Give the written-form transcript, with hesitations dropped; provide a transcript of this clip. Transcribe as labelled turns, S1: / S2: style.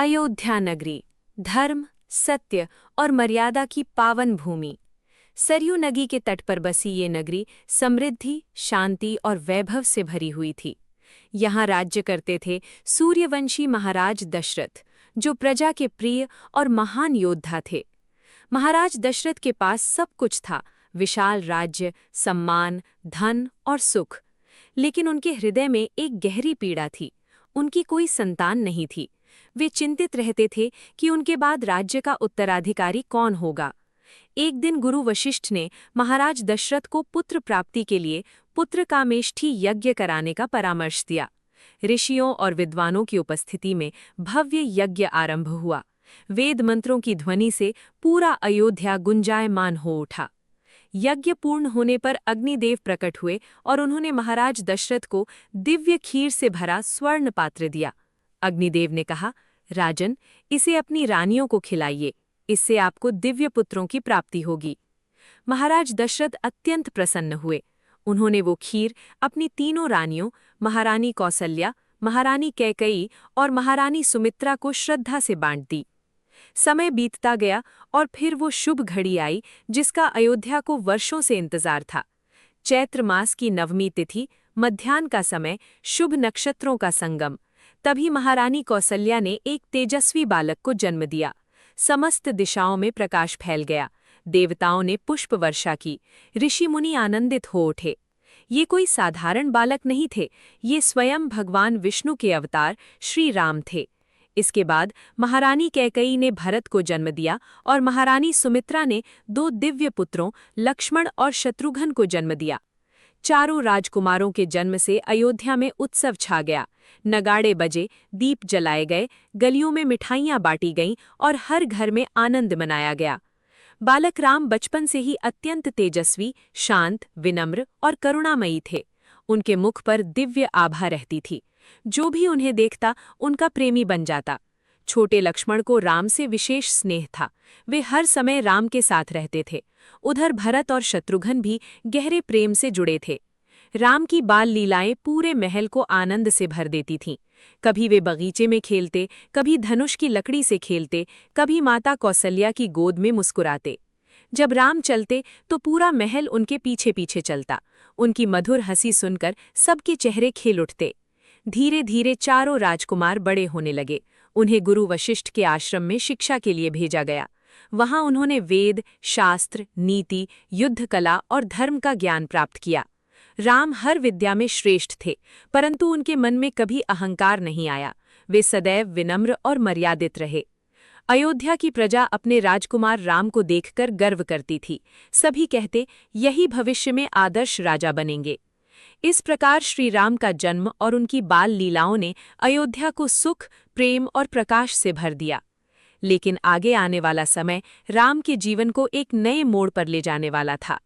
S1: अयोध्या नगरी, धर्म, सत्य और मर्यादा की पावन भूमि। सरयू नदी के तट पर बसी ये नगरी समृद्धि, शांति और वैभव से भरी हुई थी। यहाँ राज्य करते थे सूर्यवंशी महाराज दशरथ, जो प्रजा के प्रिय और महान योद्धा थे। महाराज दशरथ के पास सब कुछ था, विशाल राज्य, सम्मान, धन और सुख। लेकिन उनके हृदय में एक गहरी पीड़ा थी। उनकी कोई संतान नहीं थी। वे चिंतित रहते थे कि उनके बाद राज्य का उत्तराधिकारी कौन होगा। एक दिन गुरु वशिष्ठ ने महाराज दशरथ को पुत्र प्राप्ति के लिए पुत्रकामेष्ठी यज्ञ कराने का परामर्श दिया। ऋषियों और विद्वानों की उपस्थिति में भव्य यज्ञ आरंभ हुआ। वेद मंत्रों की ध्वनि से पूरा अयोध्या गुंजायमान हो उठा। यज्ञ पूर्ण होने पर अग्निदेव प्रकट हुए और उन्होंने महाराज दशरथ को दिव्य खीर से भरा स्वर्ण पात्र दिया। अग्निदेव ने कहा, राजन, इसे अपनी रानियों को खिलाइए, इससे आपको दिव्य पुत्रों की प्राप्ति होगी। महाराज दशरथ अत्यंत प्रसन्न हुए। उन्होंने वो खीर अपनी तीनों रानियों, महारानी कौसल्या, महारानी कैकेयी और महारानी सुमित्रा को श्रद्धा से बांट दी। समय बीतता गया और फिर वो शुभ घड़ी आई जिसका अयोध्या को वर्षों से इंतजार था। चैत्र मास की नवमी तिथि, मध्याह्न का समय, शुभ नक्षत्रों का संगम। तभी महारानी कौसल्या ने एक तेजस्वी बालक को जन्म दिया। समस्त दिशाओं में प्रकाश फैल गया। देवताओं ने पुष्प वर्षा की। ऋषि मुनि आनंदित हो उठे। ये कोई साधारण बालक नहीं थे, ये स्वयं भगवान विष्णु के अवतार श्री राम थे। इसके बाद महारानी कैकेयी ने भरत को जन्म दिया और महारानी सुमित्रा ने 2 दिव्य पुत्रों लक्ष्मण और शत्रुघ्न को जन्म दिया। चारों राजकुमारों के जन्म से अयोध्या में उत्सव छा गया। नगाड़े बजे, दीप जलाए गए, गलियों में मिठाइयाँ बांटी गईं और हर घर में आनंद मनाया गया। बालक राम बचपन से ही अत्यंत तेजस्वी, शांत, विनम्र और करुणामयी थे। उनके मुख पर दिव्य आभा रहती थी। जो भी उन्हें देखता उनका प्रेमी बन जाता। छोटे लक्ष्मण को राम से विशेष स्नेह था। वे हर समय राम के साथ रहते थे। उधर भरत और शत्रुघ्न भी गहरे प्रेम से जुड़े थे। राम की बाल लीलाएं पूरे महल को आनंद से भर देती थीं। कभी वे बगीचे में खेलते, कभी धनुष की लकड़ी से खेलते, कभी माता कौसल्या की गोद में मुस्कुराते। जब राम चलते तो पूरा महल उनके पीछे पीछे चलता। उनकी मधुर हंसी सुनकर सबके चेहरे खिल उठते। धीरे धीरे चारों राजकुमार बड़े होने लगे। उन्हें गुरु वशिष्ठ के आश्रम में शिक्षा के लिए भेजा गया। वहां उन्होंने वेद, शास्त्र, नीति, युद्ध कला और धर्म का ज्ञान प्राप्त किया। राम हर विद्या में श्रेष्ठ थे, परंतु उनके मन में कभी अहंकार नहीं आया। वे सदैव विनम्र और मर्यादित रहे। अयोध्या की प्रजा अपने राजकुमार राम को देखकर गर्व करती थी। सभी कहते, यही भविष्य में आदर्श राजा बनेंगे। इस प्रकार श्री राम का जन्म और उनकी बाल लीलाओं ने अयोध्या को सुख, प्रेम और प्रकाश से भर दिया। लेकिन आगे आने वाला समय राम के जीवन को एक नए मोड़ पर ले जाने वाला था।